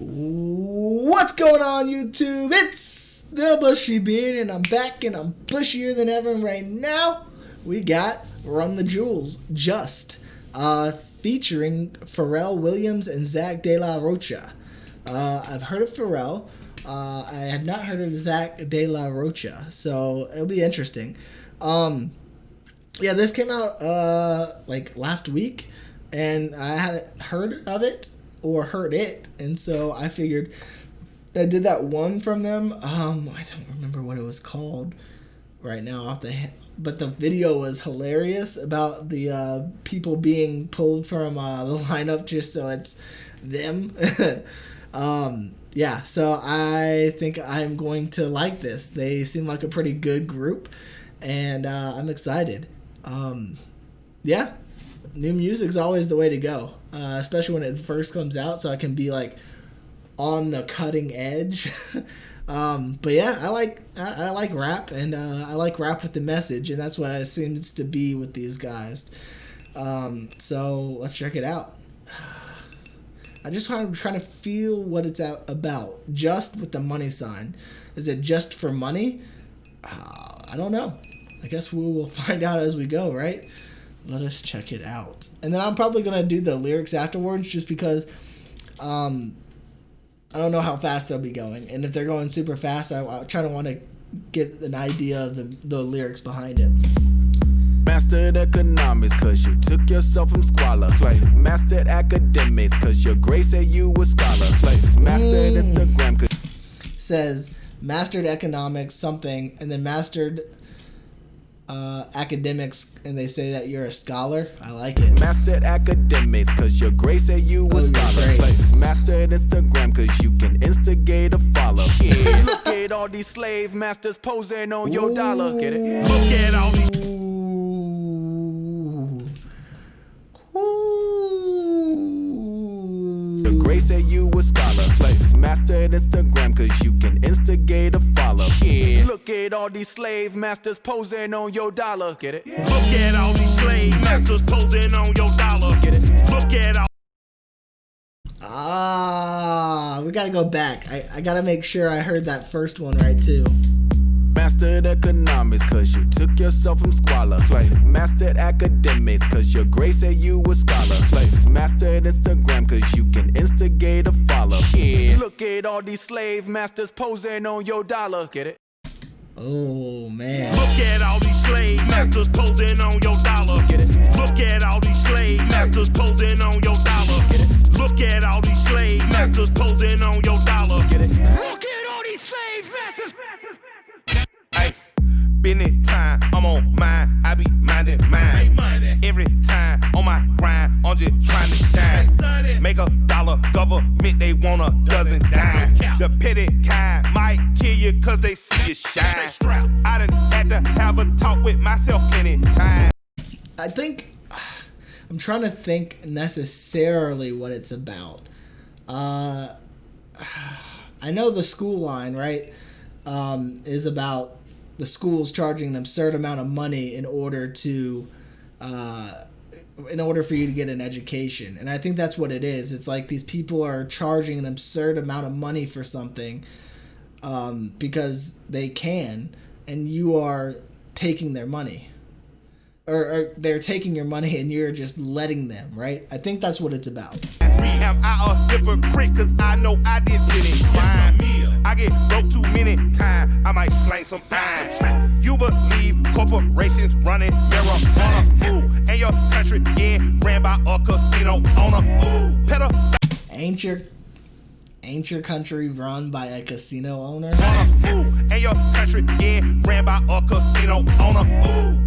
What's going on, YouTube? It's the Bushy Beard, and I'm back, and I'm bushier than ever. And right now, we got Run the Jewels, Just, featuring Pharrell Williams and Zach De La Rocha. I've heard of Pharrell. I have not heard of Zach De La Rocha, so it'll be interesting. Yeah, this came out like last week, and I hadn't heard of it or heard it, and so I figured I did that one from them. I don't remember what it was called right now off the but the video was hilarious about the people being pulled from the lineup just so it's them. Yeah, so I think I'm going to like this. They seem like a pretty good group, and I'm excited. Yeah, new music's always the way to go, especially when it first comes out, so I can be like on the cutting edge. But yeah, I like rap, and I like rap with the message, and that's what it seems to be with these guys. So let's check it out. I just want to try to feel what it's about. Just with the money sign. Is it just for money? I don't know. I guess we will find out as we go, right? Let us check it out. And then I'm probably going to do the lyrics afterwards just because I don't know how fast they'll be going. And if they're going super fast, I try to want to get an idea of the lyrics behind it. Mastered economics cause you took yourself from squalor. Slave. Mastered academics cause your grade said you were scholar. Slave. Mastered Instagram cause says mastered economics something, and then mastered academics, and they say that you're a scholar. I like it. Mastered academics cause your grade said you were scholar. Slave. Mastered Instagram cause you can instigate a follow. Shit. Look at all these slave masters posing on your dollar. Get it? Look at all these. Grace said you a scholar. Slave. Mastered Instagram cause you can instigate a follow. Shit. Look at all these slave masters posing on your dollar. Get it? Look at all these slave masters posing on your dollar. Get it? Look at all. We gotta go back. I gotta make sure I heard that first one right too. Mastered economics cause you took yourself from squalor. Slave. Mastered academics cause your grade said you a scholar. Slave. Mastered Instagram cause you can instigate a follow. Shit. Look at all these slave masters posing on your dollar. Get it? Oh man. Look at all these slave masters posing on your dollar. Get it? Look at all these slave masters posing on your dollar. Get it? Look at all these slave masters posing on your dollar. Get it? Look at all these slave masters. Hey, business time, I'm on mine, I be minding mine. Every time on my grind, I'm just trying to shine. Make $1, government, they want a dozen dimes. The petty kind might kill you cause they see you shine. I done had to have a talk with myself plenty time. I think I'm trying to think necessarily what it's about. I know the school line, right, is about the schools charging an absurd amount of money in order for you to get an education. And I think that's what it is. It's like these people are charging an absurd amount of money for something because they can, and you are taking their money. Or they're taking your money and you're just letting them, right? I think that's what it's about. Am I a hypocrite cause I know I did plenty crime. I get broke too many times, I might slang some fine. You believe corporations running marijuana, and your country getting ran by a casino owner. Ain't your country run by a casino owner? And your country getting ran by a casino owner.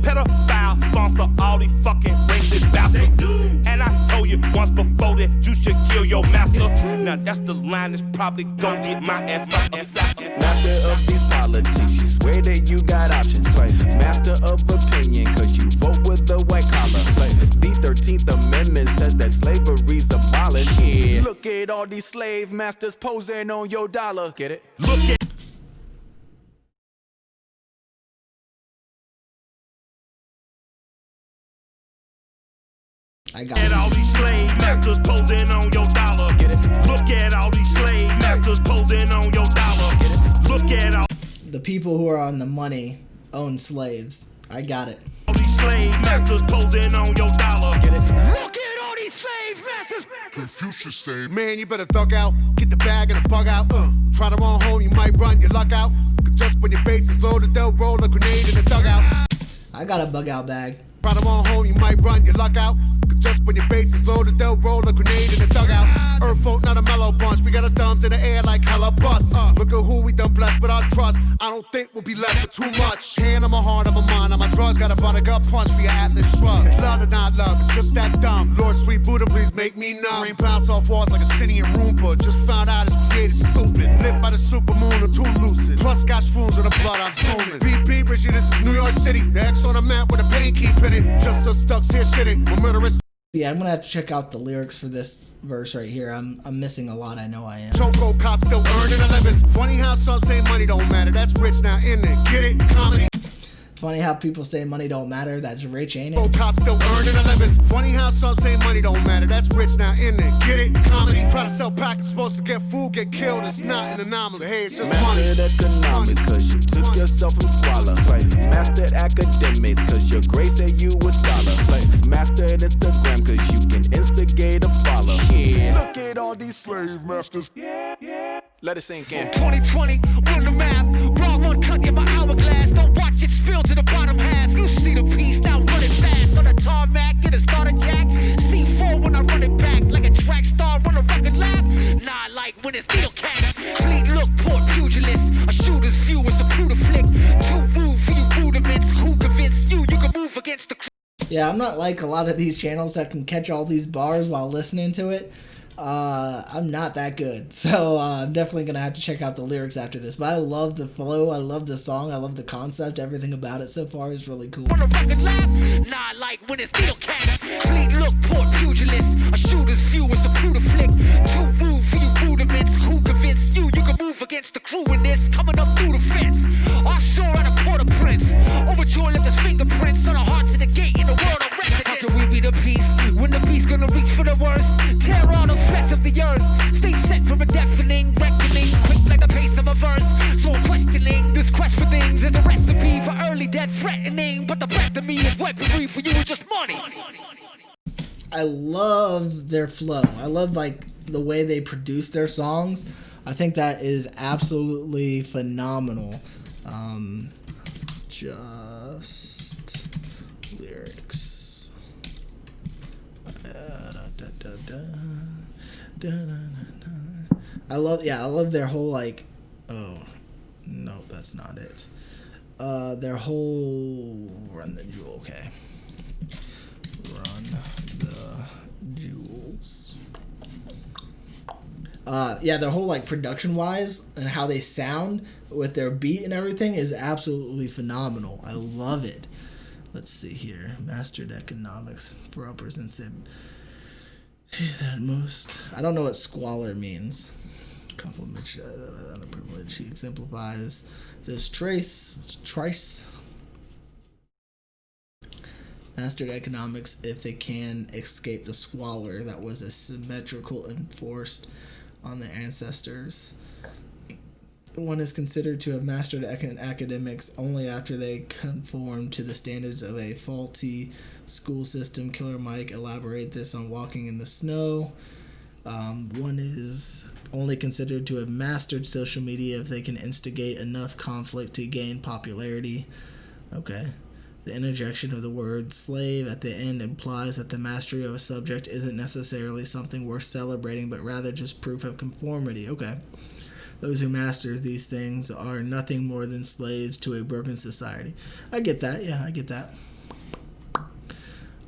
Pedophile sponsor all these fucking racist bastards. And I told you once before that you should kill your master. Now that's the line that's probably gonna get my ass assassin. Master of these politics, you swear that you got options. Slave. Master of opinion cause you vote with the white collar. Slave. The 13th Amendment says that slavery's abolished. Yeah. Look at all these slave masters posing on your dollar. Get it? Look at I got it. all these slave masters posing on your dollar. Get it? Look at all these slave people who are on the money own slaves. I got it. All these slave masters posing on your dollar. Get it? Look at all these slave masters. Confucius say, man, you better thug out, get the bag and the bug out. Try to run home, you might run your luck out. Cause just when your base is loaded, they'll roll a grenade in the dugout. I got a bug out bag. Try to run home, you might run your luck out. Cause just when your base is loaded, they'll roll a grenade in the dugout. Earth folk, not a mellow bunch. We got our thumbs in the air like hella bust. Look at who we done blessed with our trust. I don't think we'll be left with too much. Hand on my heart, on my mind, on my drugs. Got a vodka punch for your Atlas shrug. Love or not love, it's just that dumb. Lord, sweet Buddha, please make me numb. Rain bounce off walls like a city in Roomba. Just found out it's created stupid. Lit by the supermoon or too lucid. Plus got shrooms in the blood, I'm zooming. BP, Richie, this is New York City. The X on the map with a pain keep in it. Just us ducks here shitting. We're murderous. Yeah, I'm gonna have to check out the lyrics for this verse right here. I'm missing a lot. I know I am. Choco cops still earning a living. Funny how some say money don't matter. That's rich now, in it. Get it? Comedy. Funny how people say money don't matter. That's rich, ain't Choco it? cops still earning a living. Funny how some say money don't matter. That's rich now, in it. Get it? Comedy. Try to sell packets, supposed to get food, get killed. It's not an anomaly. Hey, it's just money. Mastered economics, cause you took yourself from squalor. Mastered academics, cause your grade said you a scholar. Mastered Instagram, cause you can instigate a follow. Look at all these slave masters. Let it sink in. 2020, run the map. Raw one cut in my hourglass. Don't watch it spill to the bottom half. You see the piece, now run it fast. On the tarmac, get a starter jack. C4 when I run it back. Like a track star on a record lap. Nah, like when it's needle catch. Clean look, port pugilist. A shooter's view is a brutal flick. Too rude for you rudiments. Who convinced you can move against the Yeah, I'm not like a lot of these channels that can catch all these bars while listening to it. I'm not that good, so I'm definitely gonna have to check out the lyrics after this. But I love the flow, I love the song, I love the concept. Everything about it so far is really cool. on a record lap? Nah, like when it's needle catch. Clean look, port pugilist. A shooter's view is a brutal flick. Too rude for you rudiments. Who convinced you can move against the crew in this? Coming up through the fence. Offshore at a Port-au-Prince. Overjoyed left his fingerprints on the hearts of the gate in the world of residence. How can we be the peace when the beast gonna reach for the worst? Tear all the flesh of the earth. Stay set from a deafening reckoning. Quick like the pace of a verse. So I'm questioning this quest for things is a recipe for early death threatening. But the breath of me is weaponry for you is just money. I love their flow. I love like the way they produce their songs. I think that is absolutely phenomenal. Just lyrics. I love their whole like. Oh, no, that's not it. Their whole run the jewel. Okay. Run the jewels. Their whole like production wise and how they sound with their beat and everything is absolutely phenomenal. I love it. Let's see here. Mastered economics for uppers and that most. I don't know what squalor means. Compliment underprivileged. He exemplifies this trice. Mastered economics if they can escape the squalor that was asymmetrical enforced on their ancestors. One is considered to have mastered academics only after they conform to the standards of a faulty school system. Killer Mike elaborate this on Walking in the Snow. One is only considered to have mastered social media if they can instigate enough conflict to gain popularity. Okay. The interjection of the word slave at the end implies that the mastery of a subject isn't necessarily something worth celebrating, but rather just proof of conformity. Okay. Those who master these things are nothing more than slaves to a broken society. I get that. Yeah, I get that.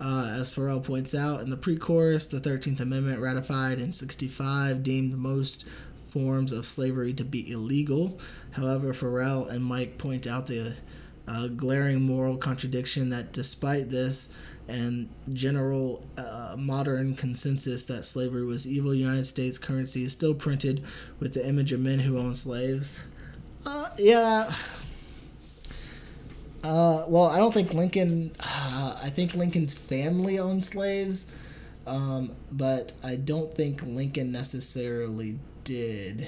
As Pharrell points out in the pre-chorus, the 13th Amendment ratified in 1965 deemed most forms of slavery to be illegal. However, Pharrell and Mike point out the glaring moral contradiction that despite this and general modern consensus that slavery was evil, United States currency is still printed with the image of men who own slaves. Well, I don't think Lincoln. I think Lincoln's family owned slaves, but I don't think Lincoln necessarily did.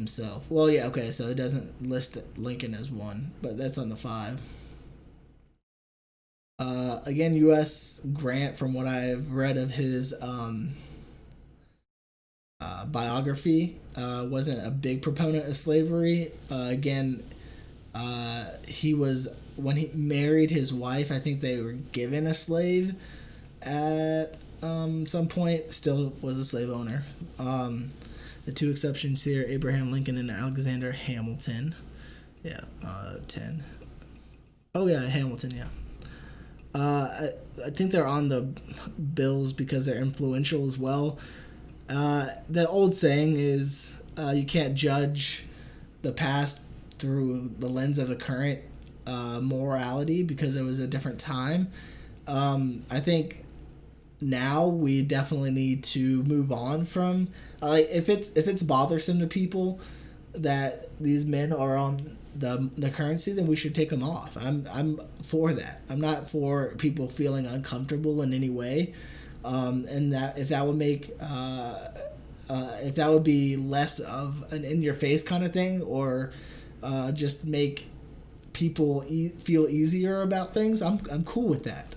himself. Well, yeah, okay, so it doesn't list Lincoln as one, but that's on the 5. Again, U.S. Grant, from what I've read of his biography, wasn't a big proponent of slavery. Again, he was, when he married his wife, I think they were given a slave at some point, still was a slave owner. The 2 exceptions here, Abraham Lincoln and Alexander Hamilton. Yeah, 10. Oh, yeah, Hamilton, yeah. I think they're on the bills because they're influential as well. The old saying is you can't judge the past through the lens of the current morality because it was a different time. I think now we definitely need to move on from if it's bothersome to people that these men are on the currency, then we should take them off. I'm for that. I'm not for people feeling uncomfortable in any way, and that if that would make if that would be less of an in your face kind of thing, or just make people feel easier about things, I'm cool with that.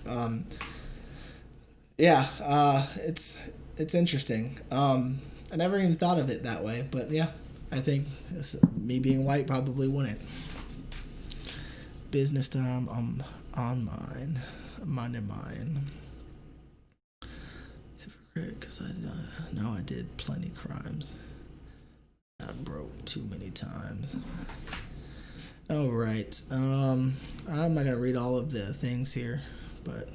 It's interesting. I never even thought of it that way, but yeah, I think me being white probably wouldn't. Business time, I'm on mine. I'm minding mine. Hypocrite, because I know I did plenty crimes. I broke too many times. All right. I'm not gonna read all of the things here, but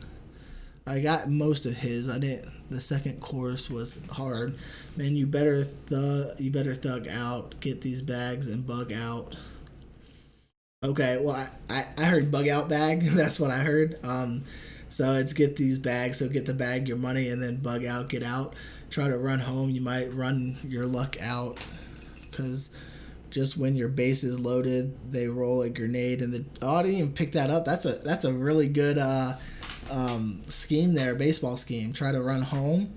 I got most of his. I didn't. The second course was hard. Man, you better thug out. Get these bags and bug out. Okay, well I heard bug out bag. That's what I heard. So it's get these bags. So get the bag, your money, and then bug out, get out. Try to run home. You might run your luck out, because just when your base is loaded, they roll a grenade. And I didn't even pick that up. That's a really good scheme there, baseball scheme. Try to run home.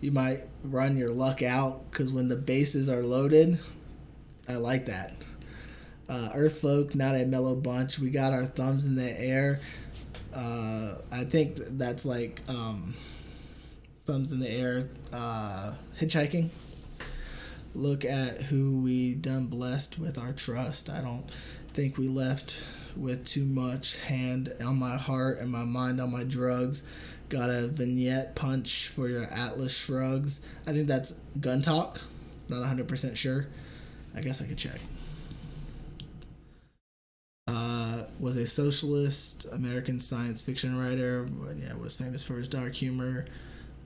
You might run your luck out, because when the bases are loaded, I like that. Earth folk, not a mellow bunch. We got our thumbs in the air. I think that's like thumbs in the air, hitchhiking. Look at who we done blessed with our trust. I don't think we left with too much. Hand on my heart and my mind on my drugs. Got a vignette punch for your Atlas shrugs. I think that's gun talk. Not 100% sure. I guess I could check. Was a socialist American science fiction writer. Yeah, was famous for his dark humor.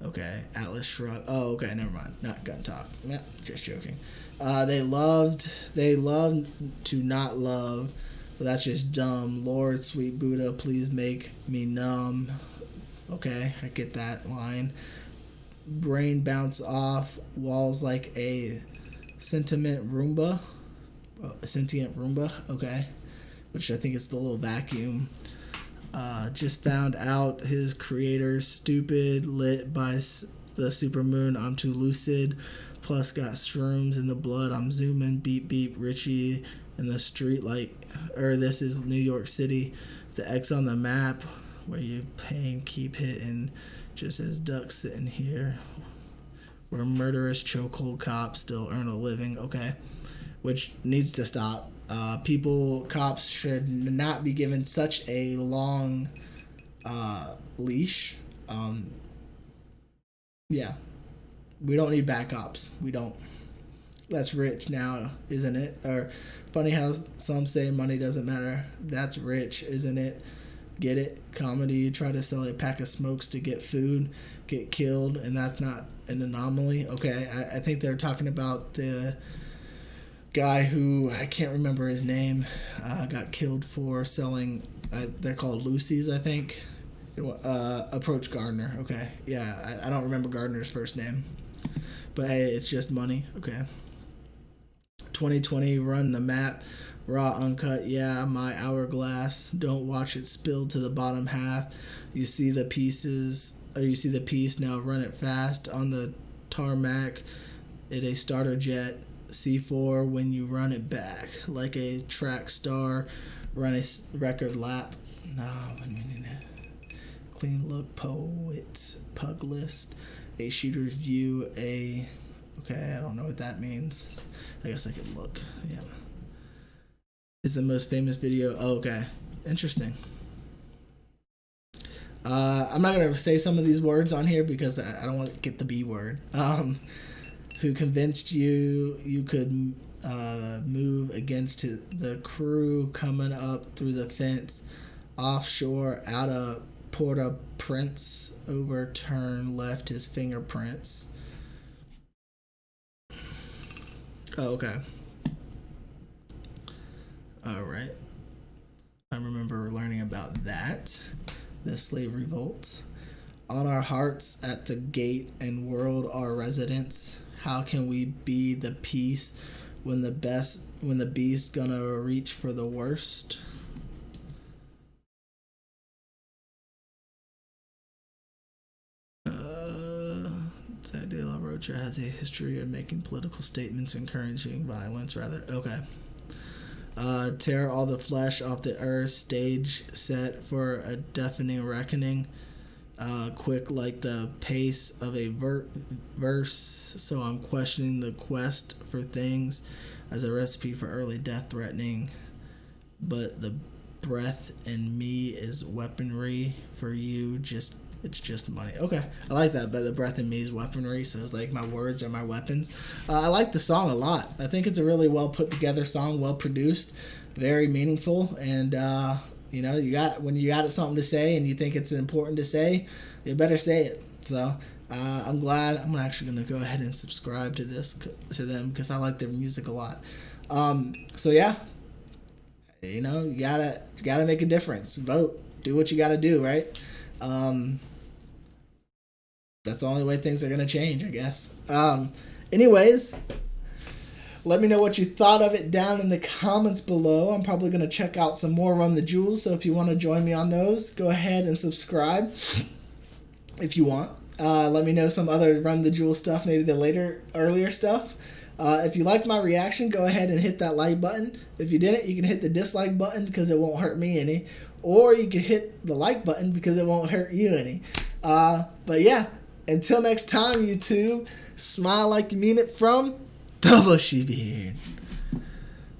Okay, Atlas Shrugged. Oh, okay, never mind. Not gun talk. Yeah, just joking. They loved to not love, but that's just dumb. Lord, sweet Buddha, please make me numb. Okay, I get that line. Brain bounce off walls like a sentient Roomba. Okay. Which I think is the little vacuum. Just found out his creator's stupid, lit by the supermoon. I'm too lucid. Plus got shrooms in the blood. I'm zooming. Beep beep. Richie in the street like, this is New York City. The X on the map where you pain keep hitting. Just as ducks sitting here. Where murderous chokehold cops still earn a living. Okay, which needs to stop. Cops should not be given such a long leash. Yeah, we don't need bad cops. We don't. That's rich now, isn't it? Or funny how some say money doesn't matter. That's rich, isn't it? Get it? Comedy, try to sell a pack of smokes to get food, get killed, and that's not an anomaly. Okay, I think they're talking about the guy who, I can't remember his name, got killed for selling, they're called Lucy's, I think. Approach Gardner. Okay, yeah, I don't remember Gardner's first name. But hey, it's just money. Okay. 2020, run the map. Raw, uncut, yeah, my hourglass. Don't watch it spill to the bottom half. You see the pieces, or you see the piece, now run it fast on the tarmac. It a starter jet. C4 when you run it back. Like a track star, run a record lap. No, 1 minute. Clean look, poet, pug list, a shooter's view, a... Okay, I don't know what that means. I guess I could look. Yeah. Is the most famous video. Oh, okay. Interesting. I'm not going to say some of these words on here because I don't want to get the B word. Who convinced you could move against the crew coming up through the fence, offshore, out of Port-au-Prince, overturned, left his fingerprints. Oh, okay. All right. I remember learning about that. The slave revolt. On our hearts at the gate and world our residence. How can we be the peace when the beast gonna reach for the worst? De La Rocha has a history of making political statements encouraging violence, rather. Okay. Tear all the flesh off the earth, stage set for a deafening reckoning. Quick like the pace of a verse, so I'm questioning the quest for things as a recipe for early death threatening. But the breath in me is weaponry for you, it's just money. Okay, I like that, but the breath in me is weaponry, so it's like my words are my weapons. I like the song a lot. I think it's a really well put together song, well produced, very meaningful, and when you got something to say and you think it's important to say, you better say it. So I'm glad. I'm actually gonna go ahead and subscribe to them because I like their music a lot. So yeah, you gotta make a difference. Vote. Do what you gotta do, right? That's the only way things are going to change, I guess. Anyways, let me know what you thought of it down in the comments below. I'm probably going to check out some more Run the Jewels, so if you want to join me on those, go ahead and subscribe if you want. Let me know some other Run the Jewel stuff, maybe the earlier stuff. If you liked my reaction, go ahead and hit that like button. If you didn't, you can hit the dislike button because it won't hurt me any. Or you can hit the like button because it won't hurt you any. But yeah. Until next time, you two, smile like you mean it from the Bushy Beard.